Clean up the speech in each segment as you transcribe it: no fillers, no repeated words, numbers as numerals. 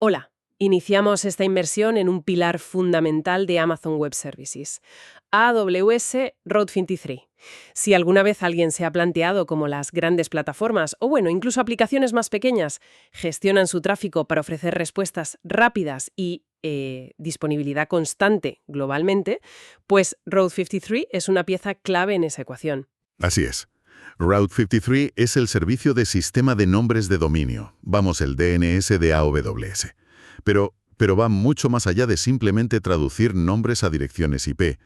Hola, iniciamos esta inversión en un pilar fundamental de Amazon Web Services, AWS Route 23. Si alguna vez alguien se ha planteado cómo las grandes plataformas, o bueno, incluso aplicaciones más pequeñas, gestionan su tráfico para ofrecer respuestas rápidas y disponibilidad constante globalmente, pues Route 53 es una pieza clave en esa ecuación. Así es. Route 53 es el servicio de sistema de nombres de dominio, vamos, el DNS de AWS. Pero va mucho más allá de simplemente traducir nombres a direcciones IP.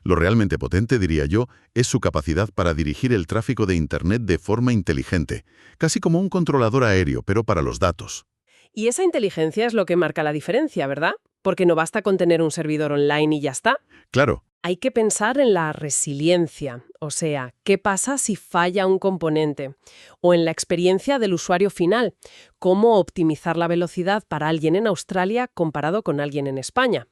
Lo realmente potente, diría yo, es su capacidad para dirigir el tráfico de Internet de forma inteligente, casi como un controlador aéreo, pero para los datos. Y esa inteligencia es lo que marca la diferencia, ¿verdad? Porque no basta con tener un servidor online y ya está. Claro, Hay que pensar en la resiliencia, o sea, ¿qué pasa si falla un componente? O en la experiencia del usuario final, cómo optimizar la velocidad para alguien en Australia comparado con alguien en España.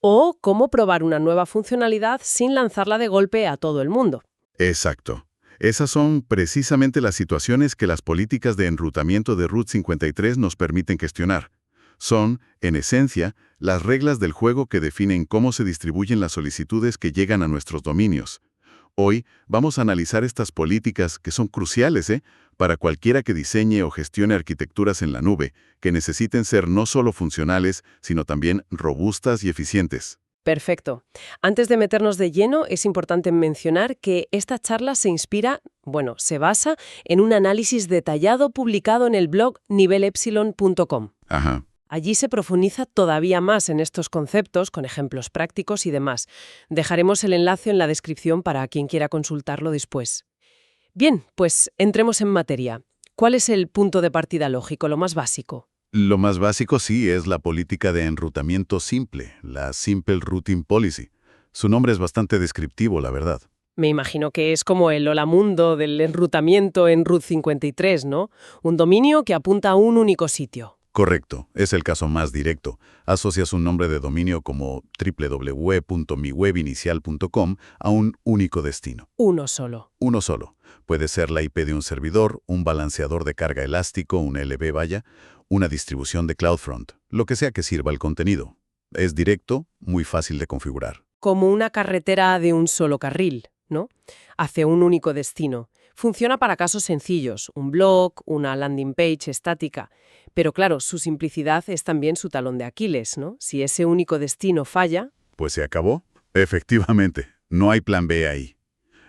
O cómo probar una nueva funcionalidad sin lanzarla de golpe a todo el mundo. exacto. Esas son precisamente las situaciones que las políticas de enrutamiento de Route 53 nos permiten gestionar. Son, en esencia, las reglas del juego que definen cómo se distribuyen las solicitudes que llegan a nuestros dominios. Hoy vamos a analizar estas políticas que son cruciales, para cualquiera que diseñe o gestione arquitecturas en la nube, que necesiten ser no solo funcionales, sino también robustas y eficientes. Perfecto. Antes de meternos de lleno, es importante mencionar que esta charla se inspira, bueno, se basa en un análisis detallado publicado en el blog nivelepsilon.com. Ajá. Allí se profundiza todavía más en estos conceptos, con ejemplos prácticos y demás. Dejaremos el enlace en la descripción para quien quiera consultarlo después. Bien, pues entremos en materia. ¿Cuál es el punto de partida lógico, lo más básico? Lo más básico sí es la política de enrutamiento simple, la Simple Routing Policy. Su nombre es bastante descriptivo, la verdad. Me imagino que es como el hola mundo del enrutamiento en Route 53, ¿no? Un dominio que apunta a un único sitio. Correcto, es el caso más directo. Asocias un nombre de dominio como www.miwebinicial.com a un único destino. Uno solo. Uno solo. Puede ser la IP de un servidor, un balanceador de carga elástico, un LB vaya, una distribución de CloudFront, lo que sea que sirva el contenido. Es directo, muy fácil de configurar. Como una carretera de un solo carril, ¿no? Hacia un único destino. Funciona para casos sencillos, un blog, una landing page estática. Pero claro, su simplicidad es también su talón de Aquiles, ¿no? Si ese único destino falla, Pues se acabó. Efectivamente, no hay plan B ahí.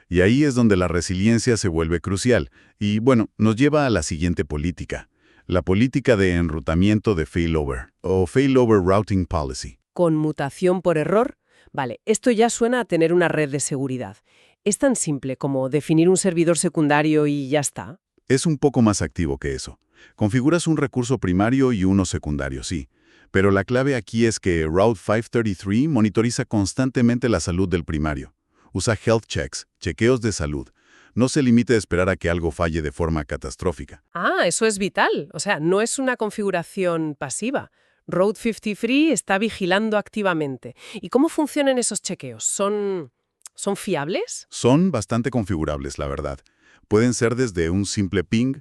Y ahí es donde la resiliencia se vuelve crucial. Y bueno, nos lleva a la siguiente política. La política de enrutamiento de failover, o failover routing policy. conmutación por error, vale, esto ya suena a tener una red de seguridad. Es tan simple como definir un servidor secundario y ya está. Es un poco más activo que eso. Configuras un recurso primario y uno secundario, sí. Pero la clave aquí es que Route 533 monitoriza constantemente la salud del primario. Usa health checks, chequeos de salud. No se limite a esperar a que algo falle de forma catastrófica. Ah, eso es vital. O sea, no es una configuración pasiva. Route 53 está vigilando activamente. ¿Y cómo funcionan esos chequeos? ¿Son fiables? Son bastante configurables, la verdad. Pueden ser desde un simple ping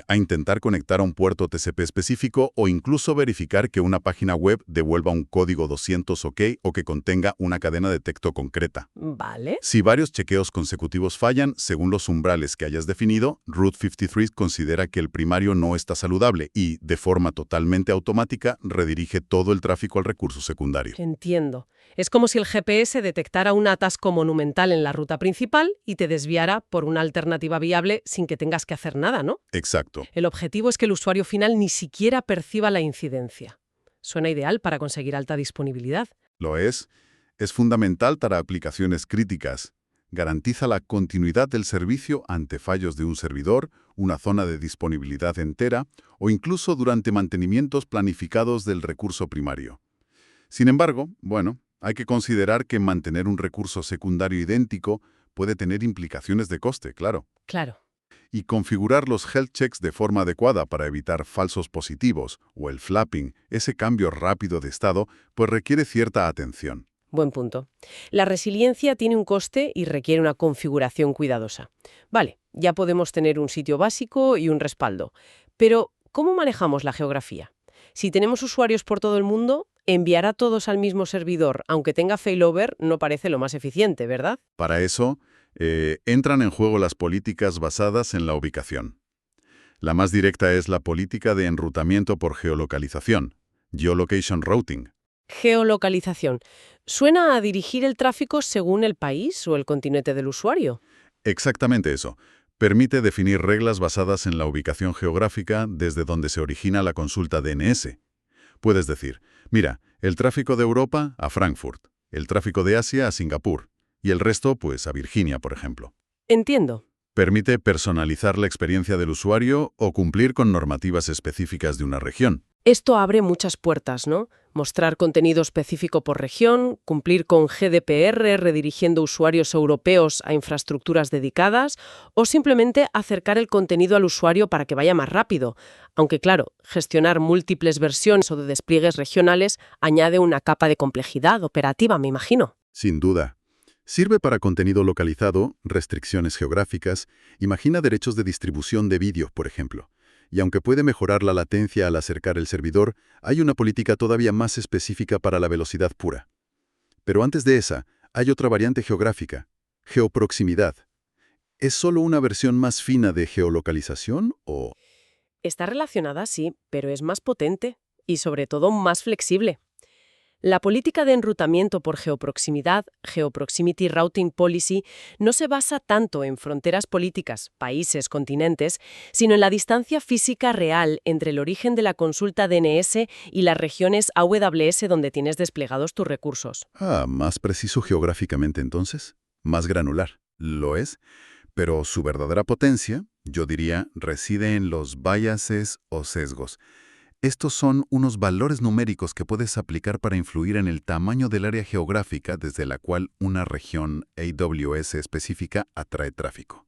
a intentar conectar a un puerto TCP específico o incluso verificar que una página web devuelva un código 200 OK o que contenga una cadena de texto concreta. Vale. Si varios chequeos consecutivos fallan, según los umbrales que hayas definido, Route 53 considera que el primario no está saludable y, de forma totalmente automática, redirige todo el tráfico al recurso secundario. Entiendo. Es como si el GPS detectara un atasco monumental en la ruta principal y te desviara por una alternativa viable sin que tengas que hacer nada, ¿no? Exacto. El objetivo es que el usuario final ni siquiera perciba la incidencia. Suena ideal para conseguir alta disponibilidad. Lo es. Es fundamental para aplicaciones críticas. Garantiza la continuidad del servicio ante fallos de un servidor, una zona de disponibilidad entera o incluso durante mantenimientos planificados del recurso primario. Sin embargo, bueno, hay que considerar que mantener un recurso secundario idéntico puede tener implicaciones de coste, claro. Claro. Y configurar los health checks de forma adecuada para evitar falsos positivos o el flapping, ese cambio rápido de estado, pues requiere cierta atención. Buen punto. La resiliencia tiene un coste y requiere una configuración cuidadosa. Vale, ya podemos tener un sitio básico y un respaldo. Pero, ¿cómo manejamos la geografía? Si tenemos usuarios por todo el mundo, enviar a todos al mismo servidor, aunque tenga failover, no parece lo más eficiente, ¿verdad? Para eso, entran en juego las políticas basadas en la ubicación. La más directa es la política de enrutamiento por geolocalización, Geolocation Routing. Geolocalización. Suena a dirigir el tráfico según el país o el continente del usuario. Exactamente eso. Permite definir reglas basadas en la ubicación geográfica desde donde se origina la consulta DNS. Puedes decir, mira, el tráfico de Europa a Frankfurt, el tráfico de Asia a Singapur, y el resto, pues, a Virginia, por ejemplo. Entiendo. Permite personalizar la experiencia del usuario o cumplir con normativas específicas de una región. Esto abre muchas puertas, ¿no? Mostrar contenido específico por región, cumplir con GDPR redirigiendo usuarios europeos a infraestructuras dedicadas o simplemente acercar el contenido al usuario para que vaya más rápido. Aunque claro, gestionar múltiples versiones o de despliegues regionales añade una capa de complejidad operativa, me imagino. Sin duda. Sirve para contenido localizado, restricciones geográficas, imagina derechos de distribución de vídeo, por ejemplo. Y aunque puede mejorar la latencia al acercar el servidor, hay una política todavía más específica para la velocidad pura. Pero antes de esa, hay otra variante geográfica, geoproximidad. ¿Es solo una versión más fina de geolocalización o...? Está relacionada, sí, pero es más potente y sobre todo más flexible. La política de enrutamiento por geoproximidad, Geoproximity Routing Policy, no se basa tanto en fronteras políticas, países, continentes, sino en la distancia física real entre el origen de la consulta DNS y las regiones AWS donde tienes desplegados tus recursos. Más preciso geográficamente entonces, más granular. Lo es, pero su verdadera potencia, yo diría, reside en los biases o sesgos. Estos son unos valores numéricos que puedes aplicar para influir en el tamaño del área geográfica desde la cual una región AWS específica atrae tráfico.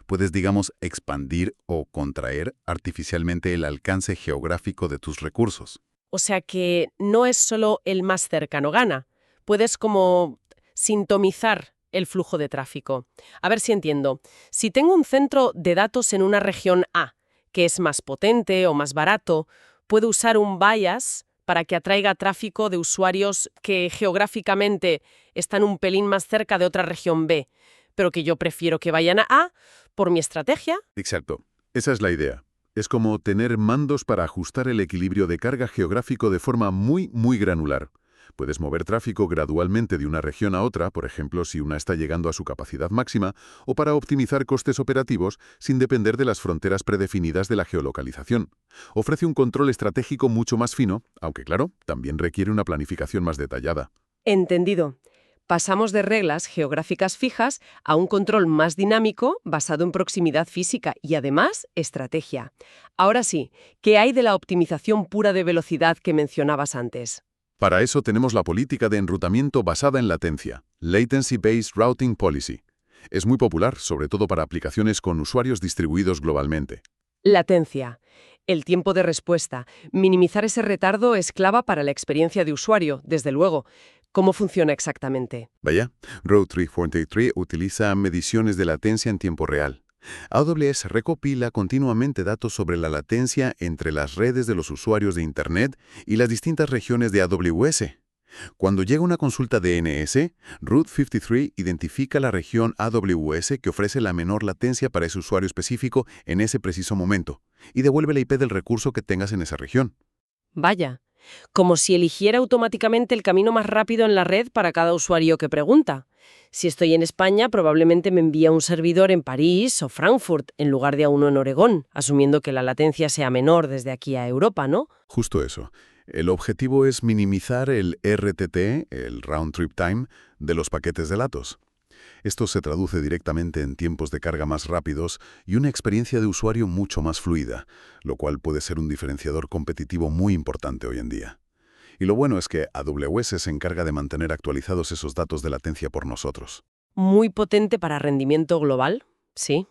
Puedes, digamos, expandir o contraer artificialmente el alcance geográfico de tus recursos. O sea que no es solo el más cercano gana. Puedes como sintomizar el flujo de tráfico. A ver si entiendo. Si tengo un centro de datos en una región A, que es más potente o más barato, puedo usar un bias para que atraiga tráfico de usuarios que geográficamente están un pelín más cerca de otra región B, pero que yo prefiero que vayan a A por mi estrategia. Exacto. Esa es la idea. Es como tener mandos para ajustar el equilibrio de carga geográfico de forma muy granular. Puedes mover tráfico gradualmente de una región a otra, por ejemplo, si una está llegando a su capacidad máxima, o para optimizar costes operativos sin depender de las fronteras predefinidas de la geolocalización. Ofrece un control estratégico mucho más fino, aunque claro, también requiere una planificación más detallada. Entendido. Pasamos de reglas geográficas fijas a un control más dinámico basado en proximidad física y además estrategia. Ahora sí, ¿qué hay de la optimización pura de velocidad que mencionabas antes? Para eso tenemos la política de enrutamiento basada en latencia, Latency Based Routing Policy. Es muy popular, sobre todo para aplicaciones con usuarios distribuidos globalmente. Latencia. El tiempo de respuesta. Minimizar ese retardo es clave para la experiencia de usuario, desde luego. ¿Cómo funciona exactamente? Vaya, Road 343 utiliza mediciones de latencia en tiempo real. AWS recopila continuamente datos sobre la latencia entre las redes de los usuarios de Internet y las distintas regiones de AWS. Cuando llega una consulta DNS, Route 53 identifica la región AWS que ofrece la menor latencia para ese usuario específico en ese preciso momento y devuelve la IP del recurso que tengas en esa región. Vaya, como si eligiera automáticamente el camino más rápido en la red para cada usuario que pregunta. Si estoy en España, probablemente me envía un servidor en París o Frankfurt en lugar de a uno en Oregón, asumiendo que la latencia sea menor desde aquí a Europa, ¿no? Justo eso. El objetivo es minimizar el RTT, el Round Trip Time, de los paquetes de datos. Esto se traduce directamente en tiempos de carga más rápidos y una experiencia de usuario mucho más fluida, lo cual puede ser un diferenciador competitivo muy importante hoy en día. Y lo bueno es que AWS se encarga de mantener actualizados esos datos de latencia por nosotros. Muy potente para rendimiento global, sí.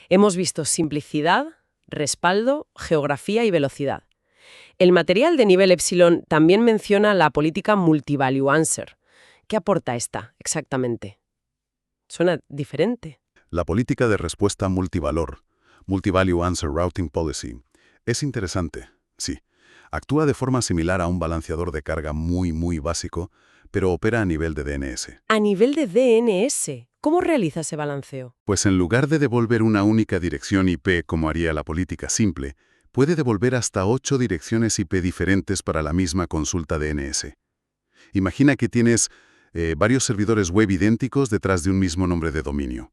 Hemos visto simplicidad, respaldo, geografía y velocidad. El material de nivel Epsilon también menciona la política Multi-Value Answer. ¿Qué aporta esta exactamente? Suena diferente. La política de respuesta multivalor, Multi-Value Answer Routing Policy, es interesante, sí. Actúa de forma similar a un balanceador de carga muy básico, pero opera a nivel de DNS. A nivel de DNS, ¿cómo realiza ese balanceo? Pues en lugar de devolver una única dirección IP como haría la política simple, puede devolver hasta 8 direcciones IP diferentes para la misma consulta DNS. Imagina que tienes varios servidores web idénticos detrás de un mismo nombre de dominio.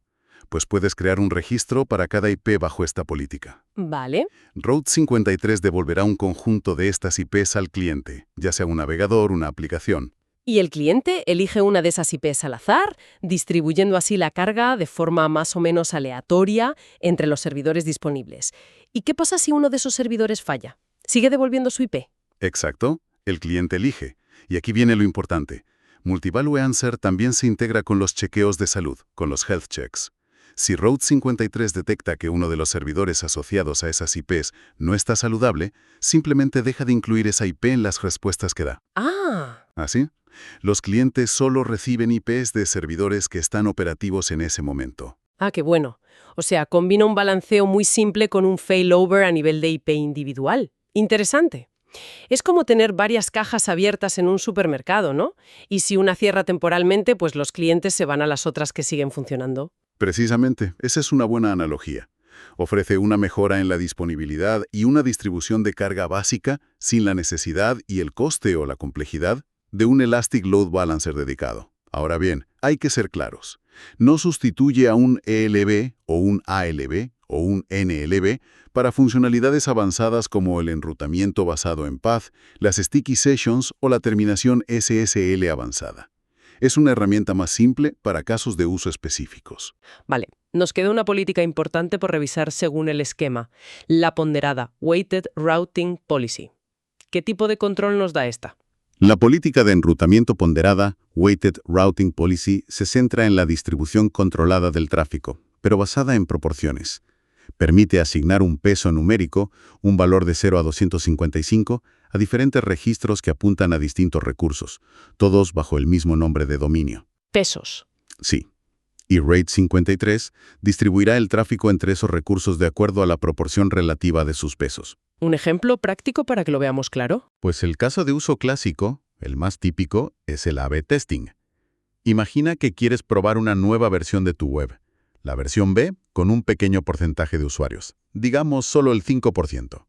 Pues puedes crear un registro para cada IP bajo esta política. Vale. Route 53 devolverá un conjunto de estas IPs al cliente, ya sea un navegador, una aplicación. Y el cliente elige una de esas IPs al azar, distribuyendo así la carga de forma más o menos aleatoria entre los servidores disponibles. ¿Y qué pasa si uno de esos servidores falla? ¿Sigue devolviendo su IP? Exacto, el cliente elige. Y aquí viene lo importante. Multivalue Answer también se integra con los chequeos de salud, con los health checks. Si Route 53 detecta que uno de los servidores asociados a esas IPs no está saludable, simplemente deja de incluir esa IP en las respuestas que da. Ah, ¿Así? Los clientes solo reciben IPs de servidores que están operativos en ese momento. qué bueno. O sea, combina un balanceo muy simple con un failover a nivel de IP individual. Interesante. Es como tener varias cajas abiertas en un supermercado, ¿no? Y si una cierra temporalmente, pues los clientes se van a las otras que siguen funcionando. Precisamente, esa es una buena analogía. Ofrece una mejora en la disponibilidad y una distribución de carga básica sin la necesidad y el coste o la complejidad de un Elastic Load Balancer dedicado. Ahora bien, hay que ser claros. No sustituye a un ELB o un ALB o un NLB para funcionalidades avanzadas como el enrutamiento basado en path, las sticky sessions o la terminación SSL avanzada. Es una herramienta más simple para casos de uso específicos. Vale, nos queda una política importante por revisar según el esquema, la ponderada Weighted Routing Policy. ¿Qué tipo de control nos da esta? La política de enrutamiento ponderada, Weighted Routing Policy, se centra en la distribución controlada del tráfico, pero basada en proporciones. Permite asignar un peso numérico, un valor de 0 a 255, a diferentes registros que apuntan a distintos recursos, todos bajo el mismo nombre de dominio. Pesos. Sí. Y RAID 53 distribuirá el tráfico entre esos recursos de acuerdo a la proporción relativa de sus pesos. ¿Un ejemplo práctico para que lo veamos claro? Pues el caso de uso clásico, el más típico, es el A/B testing. Imagina que quieres probar una nueva versión de tu web, la versión B con un pequeño porcentaje de usuarios, digamos solo el 5%.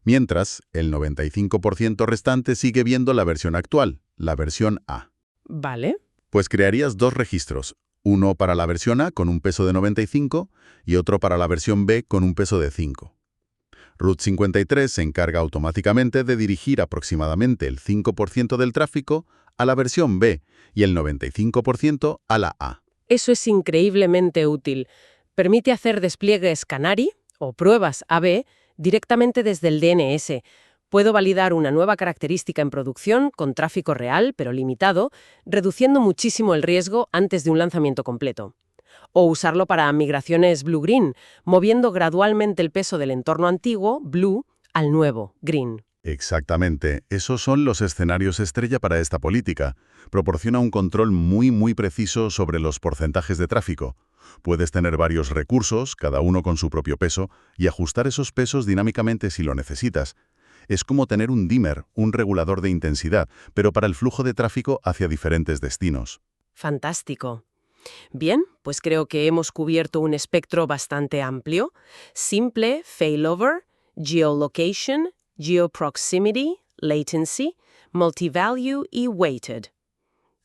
Mientras, el 95% restante sigue viendo la versión actual, la versión A. Vale. Pues crearías dos registros, uno para la versión A con un peso de 95 y otro para la versión B con un peso de 5. Route 53 se encarga automáticamente de dirigir aproximadamente el 5% del tráfico a la versión B y el 95% a la A. Eso es increíblemente útil. Permite hacer despliegues Canary o pruebas A/B directamente desde el DNS. Puedo validar una nueva característica en producción con tráfico real, pero limitado, reduciendo muchísimo el riesgo antes de un lanzamiento completo. O usarlo para migraciones Blue-Green, moviendo gradualmente el peso del entorno antiguo, Blue, al nuevo, Green. Exactamente, esos son los escenarios estrella para esta política. Proporciona un control muy preciso sobre los porcentajes de tráfico. Puedes tener varios recursos, cada uno con su propio peso, y ajustar esos pesos dinámicamente si lo necesitas. Es como tener un dimmer, un regulador de intensidad, pero para el flujo de tráfico hacia diferentes destinos. Fantástico. Bien, pues creo que hemos cubierto un espectro bastante amplio. Simple, failover, geolocation, geoproximity, latency, multivalue y weighted.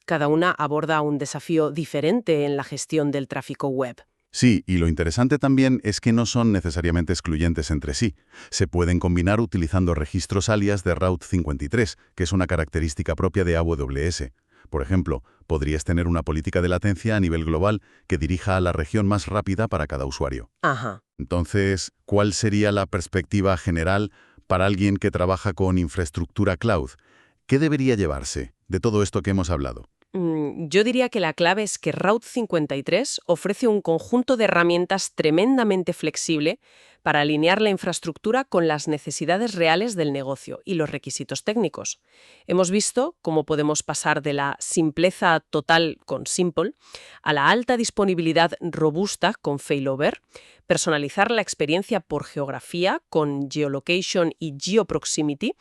Cada una aborda un desafío diferente en la gestión del tráfico web. Sí, y lo interesante también es que no son necesariamente excluyentes entre sí. Se pueden combinar utilizando registros alias de Route 53, que es una característica propia de AWS. Por ejemplo, podrías tener una política de latencia a nivel global que dirija a la región más rápida para cada usuario. Ajá. Entonces, ¿cuál sería la perspectiva general para alguien que trabaja con infraestructura cloud? ¿Qué debería llevarse de todo esto que hemos hablado? Yo diría que la clave es que Route 53 ofrece un conjunto de herramientas tremendamente flexible para alinear la infraestructura con las necesidades reales del negocio y los requisitos técnicos. Hemos visto cómo podemos pasar de la simpleza total con Simple a la alta disponibilidad robusta con Failover, personalizar la experiencia por geografía con Geolocation y GeoProximity,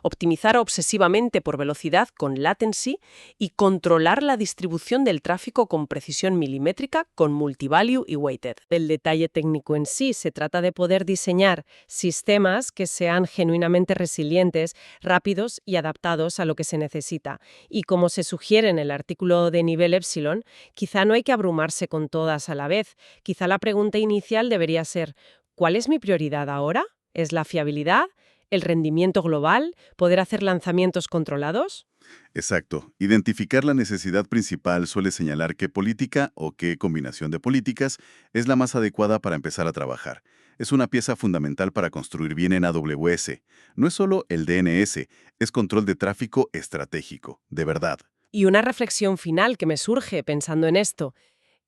optimizar obsesivamente por velocidad con Latency y controlar la distribución del tráfico con precisión milimétrica con Multivalue y Weighted. El detalle técnico en sí se trata de poder diseñar sistemas que sean genuinamente resilientes, rápidos y adaptados a lo que se necesita. Y como se sugiere en el artículo de nivel Epsilon, quizá no hay que abrumarse con todas a la vez. Quizá la pregunta inicial debería ser: ¿cuál es mi prioridad ahora? ¿Es la fiabilidad? ¿El rendimiento global? ¿Poder hacer lanzamientos controlados? Exacto. Identificar la necesidad principal suele señalar qué política o qué combinación de políticas es la más adecuada para empezar a trabajar. Es una pieza fundamental para construir bien en AWS. No es solo el DNS, es control de tráfico estratégico, de verdad. Y una reflexión final que me surge pensando en esto.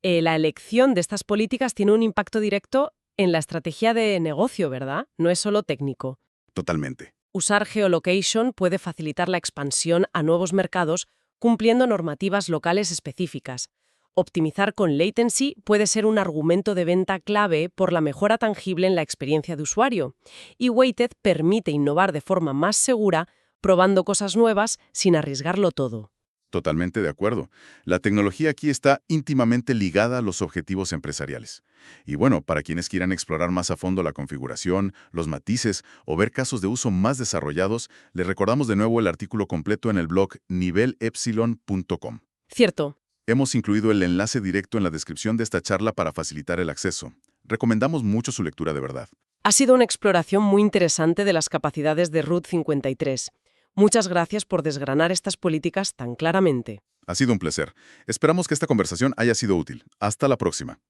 La elección de estas políticas tiene un impacto directo en la estrategia de negocio, ¿verdad? No es solo técnico. Totalmente. Usar geolocation puede facilitar la expansión a nuevos mercados cumpliendo normativas locales específicas. Optimizar con latency puede ser un argumento de venta clave por la mejora tangible en la experiencia de usuario. Y Weighted permite innovar de forma más segura, probando cosas nuevas sin arriesgarlo todo. Totalmente de acuerdo. La tecnología aquí está íntimamente ligada a los objetivos empresariales. Y bueno, para quienes quieran explorar más a fondo la configuración, los matices o ver casos de uso más desarrollados, les recordamos de nuevo el artículo completo en el blog nivelepsilon.com. Cierto. Hemos incluido el enlace directo en la descripción de esta charla para facilitar el acceso. Recomendamos mucho su lectura de verdad. Ha sido una exploración muy interesante de las capacidades de Route 53. Muchas gracias por desgranar estas políticas tan claramente. Ha sido un placer. Esperamos que esta conversación haya sido útil. Hasta la próxima.